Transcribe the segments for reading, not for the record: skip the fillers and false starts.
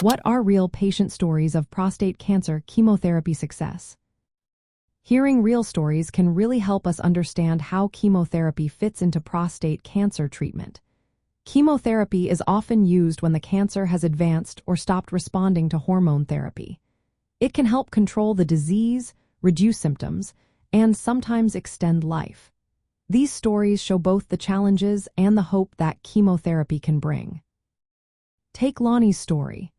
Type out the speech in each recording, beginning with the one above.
What are real patient stories of prostate cancer chemotherapy success? Hearing real stories can really help us understand how chemotherapy fits into prostate cancer treatment. Chemotherapy is often used when the cancer has advanced or stopped responding to hormone therapy. It can help control the disease, reduce symptoms, and sometimes extend life. These stories show both the challenges and the hope that chemotherapy can bring. Take Lonnie's story.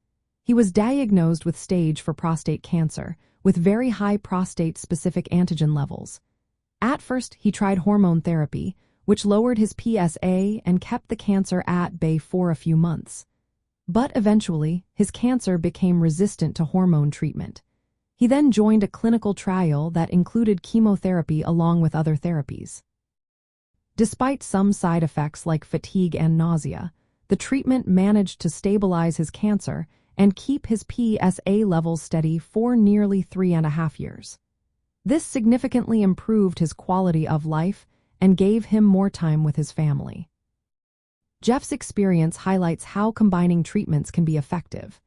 He was diagnosed with stage 4 prostate cancer, with very high prostate-specific antigen levels. At first, he tried hormone therapy, which lowered his PSA and kept the cancer at bay for a few months. But eventually, his cancer became resistant to hormone treatment. He then joined a clinical trial that included chemotherapy along with other therapies. Despite some side effects like fatigue and nausea, the treatment managed to stabilize his cancer and keep his PSA levels steady for nearly 3.5 years. This significantly improved his quality of life and gave him more time with his family. Jeff's experience highlights how combining treatments can be effective.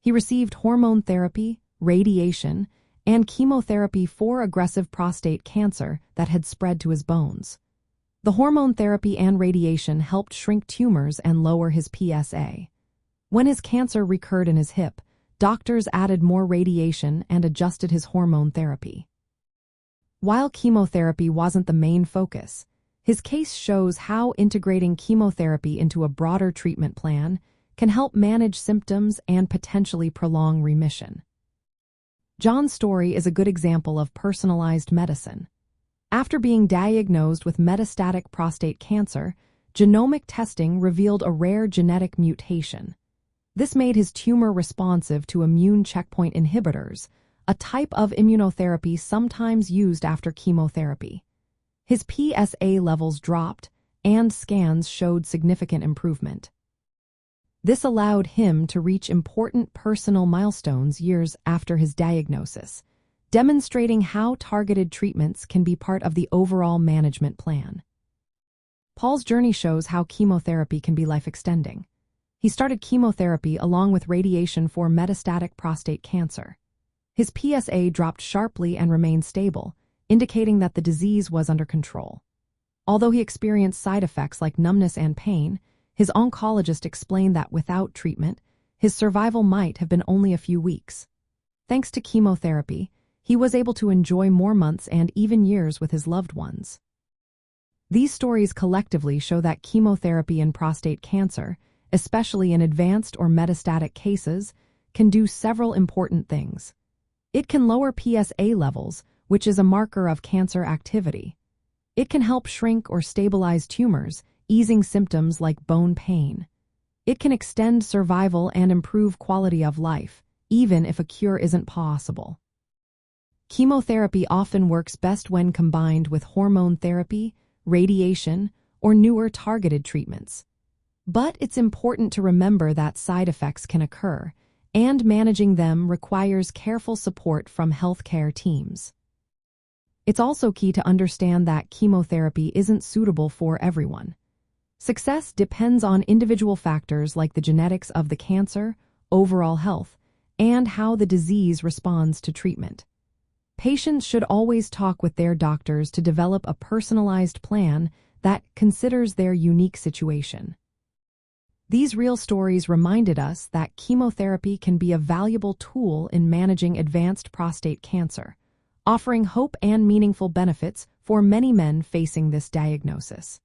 He received hormone therapy, radiation, and chemotherapy for aggressive prostate cancer that had spread to his bones. The hormone therapy and radiation helped shrink tumors and lower his PSA. When his cancer recurred in his hip, doctors added more radiation and adjusted his hormone therapy. While chemotherapy wasn't the main focus, his case shows how integrating chemotherapy into a broader treatment plan can help manage symptoms and potentially prolong remission. John's story is a good example of personalized medicine. After being diagnosed with metastatic prostate cancer, genomic testing revealed a rare genetic mutation. This made his tumor responsive to immune checkpoint inhibitors, a type of immunotherapy sometimes used after chemotherapy. His PSA levels dropped, and scans showed significant improvement. This allowed him to reach important personal milestones years after his diagnosis, demonstrating how targeted treatments can be part of the overall management plan. Paul's journey shows how chemotherapy can be life-extending. He started chemotherapy along with radiation for metastatic prostate cancer. His PSA dropped sharply and remained stable, indicating that the disease was under control. Although he experienced side effects like numbness and pain, his oncologist explained that without treatment, his survival might have been only a few weeks. Thanks to chemotherapy, he was able to enjoy more months and even years with his loved ones. These stories collectively show that chemotherapy in prostate cancer, especially in advanced or metastatic cases, can do several important things. It can lower PSA levels, which is a marker of cancer activity. It can help shrink or stabilize tumors, easing symptoms like bone pain. It can extend survival and improve quality of life, even if a cure isn't possible. Chemotherapy often works best when combined with hormone therapy, radiation, or newer targeted treatments. But it's important to remember that side effects can occur, and managing them requires careful support from healthcare teams. It's also key to understand that chemotherapy isn't suitable for everyone. Success depends on individual factors like the genetics of the cancer, overall health, and how the disease responds to treatment. Patients should always talk with their doctors to develop a personalized plan that considers their unique situation. These real stories reminded us that chemotherapy can be a valuable tool in managing advanced prostate cancer, offering hope and meaningful benefits for many men facing this diagnosis.